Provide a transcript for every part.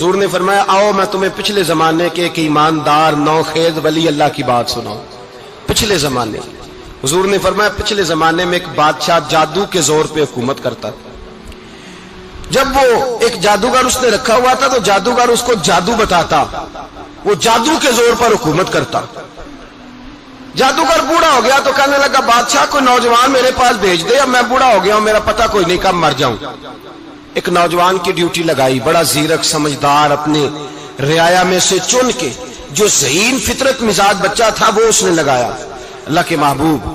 حضور نے فرمایا آؤ میں تمہیں پچھلے زمانے کے ایک ایماندار نوخیز ولی اللہ کی بات سناؤں. پچھلے زمانے حضور نے فرمایا پچھلے زمانے میں ایک بادشاہ جادو کے زور پہ حکومت کرتا تھا. جب وہ ایک جادوگر اس نے رکھا ہوا تھا تو جادوگر اس کو جادو بتاتا, وہ جادو کے زور پر حکومت کرتا. جادوگر بوڑھا ہو گیا تو کہنے لگا بادشاہ کوئی نوجوان میرے پاس بھیج دے, اب میں بوڑھا ہو گیا ہوں, میرا پتہ کوئی نہیں کب مر جاؤں. ایک نوجوان کی ڈیوٹی لگائی, بڑا زیرک سمجھدار, اپنے رعایا میں سے چن کے جو ذہین فطرت مزاج بچہ تھا وہ اس نے لگایا. اللہ کے محبوب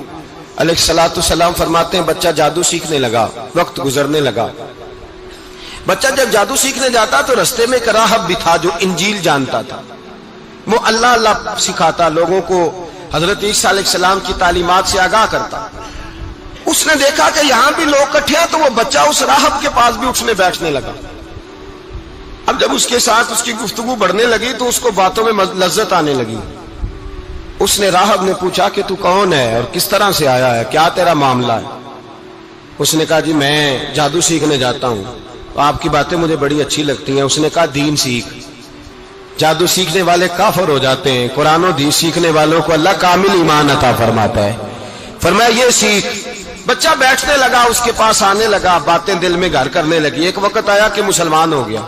علیہ الصلوۃ والسلام فرماتے ہیں بچہ جادو سیکھنے لگا, وقت گزرنے لگا. بچہ جب جادو سیکھنے جاتا تو رستے میں ایک راہب بھی تھا جو انجیل جانتا تھا, وہ اللہ اللہ سکھاتا, لوگوں کو حضرت عیسیٰ علیہ السلام کی تعلیمات سے آگاہ کرتا. اس نے دیکھا کہ یہاں بھی لوگ اکٹھے ہیں تو وہ بچہ اس راہب کے پاس بھی اٹھنے بیٹھنے لگا. اب جب اس کے ساتھ اس کی گفتگو بڑھنے لگی تو اس کو باتوں میں لذت آنے لگی. اس نے راہب نے پوچھا کہ تو کون ہے اور کس طرح سے آیا ہے, کیا تیرا معاملہ ہے؟ اس نے کہا جی میں جادو سیکھنے جاتا ہوں, آپ کی باتیں مجھے بڑی اچھی لگتی ہیں. اس نے کہا دین سیکھ, جادو سیکھنے والے کافر ہو جاتے ہیں, قرآن و حدیث سیکھنے والوں کو اللہ کامل ایمان عطا فرماتا ہے. فرمایا یہ سیکھ. بچہ بیٹھنے لگا, اس کے پاس آنے لگا, باتیں دل میں گھر کرنے لگی. ایک وقت آیا کہ مسلمان ہو گیا.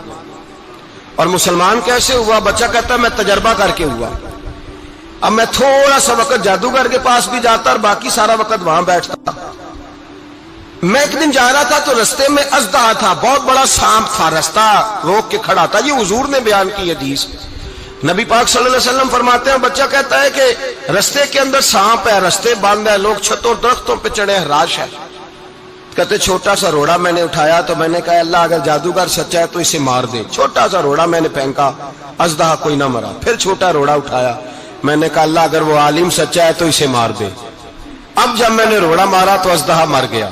اور مسلمان کیسے ہوا؟ بچہ کہتا ہے میں تجربہ کر کے ہوا. اب میں تھوڑا سا وقت جادوگر کے پاس بھی جاتا اور باقی سارا وقت وہاں بیٹھتا. میں ایک دن جا رہا تھا تو رستے میں اژدہا تھا, بہت بڑا سانپ تھا, رستہ روک کے کھڑا تھا. یہ حضور نے بیان کی حدیث. نبی پاک صلی اللہ علیہ وسلم فرماتے ہیں بچہ کہتا ہے کہ رستے کے اندر سانپ ہے, رستے بند ہے, لوگ چھتوں درختوں پہ چڑھے, ہراش ہے. کہتے چھوٹا سا روڑا میں نے اٹھایا تو میں نے کہا اللہ اگر جادوگر سچا ہے تو اسے مار دے. چھوٹا سا روڑا میں نے پھینکا, اژدہا کوئی نہ مرا. پھر چھوٹا روڑا اٹھایا, میں نے کہا اللہ اگر وہ عالم سچا ہے تو اسے مار دے. اب جب میں نے روڑا مارا تو اژدہا مر گیا.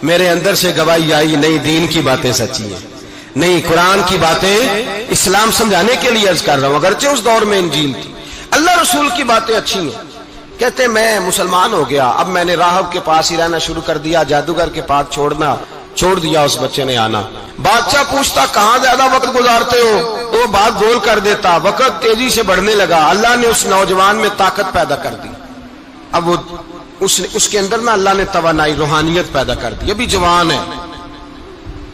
میرے اندر سے گواہی آئی نہیں دین کی باتیں سچی ہیں, نہیں قرآن کی باتیں اسلام سمجھانے کے لیے عرض کر رہا ہوں. اگرچہ اس دور میں انجیل تھی, اللہ رسول کی باتیں اچھی ہیں. کہتے میں مسلمان ہو گیا, اب میں نے راہب کے پاس ہی رہنا شروع کر دیا, جادوگر کے پاس چھوڑ دیا. اس بچے نے آنا. بادشاہ پوچھتا کہاں زیادہ وقت گزارتے ہو, تو وہ بات گول کر دیتا. وقت تیزی سے بڑھنے لگا. اللہ نے اس نوجوان میں طاقت پیدا کر دی. اب وہ اس کے اندر نا اللہ نے توانائی روحانیت پیدا کر دی. ابھی جوان ہے,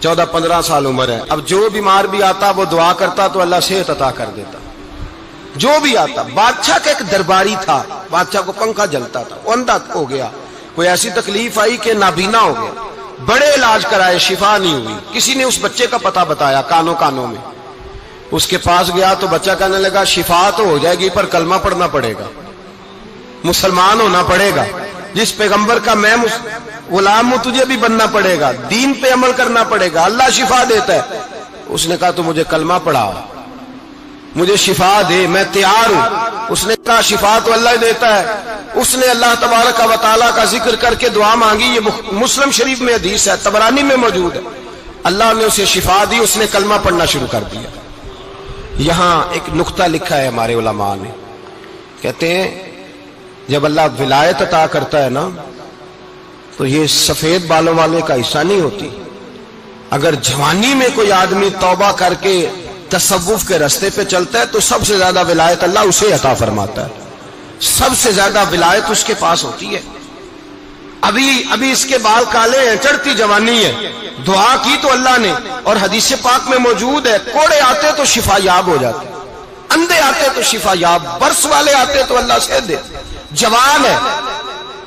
14-15 سال عمر ہے. اب جو بیمار بھی آتا وہ دعا کرتا تو اللہ صحت عطا کر دیتا. جو بھی آتا. بادشاہ کا ایک درباری تھا, بادشاہ کو پنکھا جلتا تھا, وہ اندھا ہو گیا. کوئی ایسی تکلیف آئی کہ نابینا ہو گیا, بڑے علاج کرائے, شفا نہیں ہوئی. کسی نے اس بچے کا پتہ بتایا کانوں میں. اس کے پاس گیا تو بچہ کہنے لگا شفا تو ہو جائے گی پر کلمہ پڑھنا پڑے گا, مسلمان ہونا پڑے گا. جس پیغمبر کا میں غلام ہوں تجھے بھی بننا پڑے گا, دین پہ عمل کرنا پڑے گا, اللہ شفا دیتا ہے. اس نے کہا تو مجھے کلمہ پڑھا, مجھے شفا دے, میں تیار ہوں. اس نے کہا شفا تو اللہ دیتا ہے. اس نے اللہ تبارک و تعالیٰ کا ذکر کر کے دعا مانگی. یہ مسلم شریف میں حدیث ہے, طبرانی میں موجود ہے. اللہ نے اسے شفا دی, اس نے کلمہ پڑھنا شروع کر دیا. یہاں ایک نقطہ لکھا ہے ہمارے علماء نے, کہتے ہیں جب اللہ ولایت عطا کرتا ہے نا تو یہ سفید بالوں والے کا حصہ نہیں ہوتی. اگر جوانی میں کوئی آدمی توبہ کر کے تصوف کے راستے پہ چلتا ہے تو سب سے زیادہ ولایت اللہ اسے عطا فرماتا ہے, سب سے زیادہ ولایت اس کے پاس ہوتی ہے. ابھی اس کے بال کالے ہیں, چڑھتی جوانی ہے, دعا کی تو اللہ نے, اور حدیث پاک میں موجود ہے کوڑے آتے تو شفا یاب ہو جاتے, اندھے آتے تو شفا یاب, برس والے آتے تو اللہ سے دے. جوان ہے.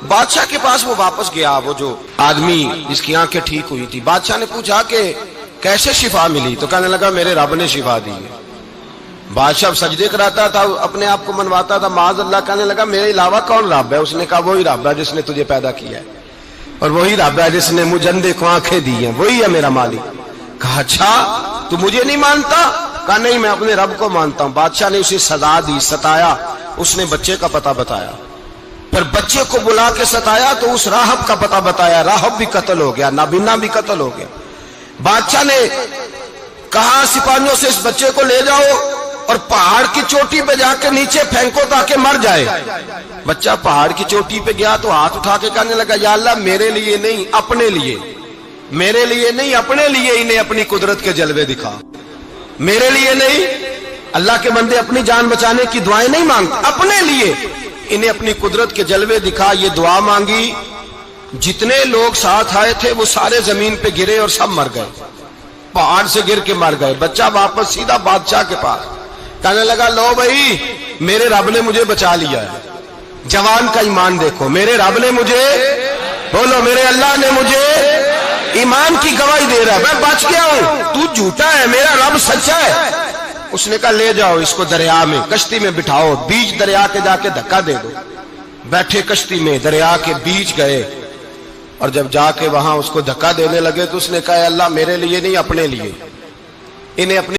بادشاہ کے پاس وہ واپس گیا, وہ جو آدمی جس کی آنکھیں ٹھیک ہوئی تھی. بادشاہ نے پوچھا کہ کیسے شفا ملی, تو کہنے لگا میرے رب نے شفا دی ہے. بادشاہ سجدے کراتا تھا, اپنے آپ کو منواتا تھا معاذ اللہ. کہنے لگا میرے علاوہ کون رب ہے؟ اس نے کہا وہی رب ہے جس نے تجھے پیدا کیا ہے, اور وہی رب ہے جس نے مجھے اندھے کو آنکھیں دی ہیں, وہی ہے میرا مالک. کہا اچھا تو مجھے نہیں مانتا؟ کہا نہیں میں اپنے رب کو مانتا ہوں. بادشاہ نے اسے سزا دی, ستایا. اس نے بچے کا پتہ بتایا, پھر بچے کو بلا کے ستایا تو اس راہب کا پتہ بتایا. راہب بھی قتل ہو گیا, نابینا بھی قتل ہو گیا. بادشاہ نے کہا سپاہیوں سے اس بچے کو لے جاؤ اور پہاڑ کی چوٹی پہ جا کے نیچے پھینکو تاکہ مر جائے. بچہ پہاڑ کی چوٹی پہ گیا تو ہاتھ اٹھا کے کہنے لگا یا اللہ میرے لیے نہیں اپنے لیے, میرے لیے نہیں اپنے لیے انہیں اپنی قدرت کے جلوے دکھا. میرے لیے نہیں. اللہ کے بندے اپنی جان بچانے کی دعائیں نہیں مانگتے, اپنے لیے. انہیں اپنی قدرت کے جلوے دکھا, یہ دعا مانگی, جتنے لوگ ساتھ آئے تھے وہ سارے زمین پہ گرے اور سب مر گئے, پہاڑ سے گر کے مر گئے. بچہ واپس سیدھا بادشاہ کے پاس کہنے لگا, لو بھائی میرے رب نے مجھے بچا لیا ہے. جوان کا ایمان دیکھو, میرے رب نے مجھے, بولو میرے اللہ نے مجھے ایمان کی گواہی دے رہا ہے, میں بچ گیا ہوں, تو جھوٹا ہے, میرا رب سچا ہے. اس نے کہا لے جاؤ اس کو دریا میں, کشتی میں بٹھاؤ, بیچ دریا کے جا کے دھکا دے دو. بیٹھے کشتی میں, دریا کے بیچ گئے, اور جب جا کے وہاں اس کو دھکا دینے لگے تو اس نے کہا اللہ میرے لیے نہیں اپنے لیے. انہیں اپنی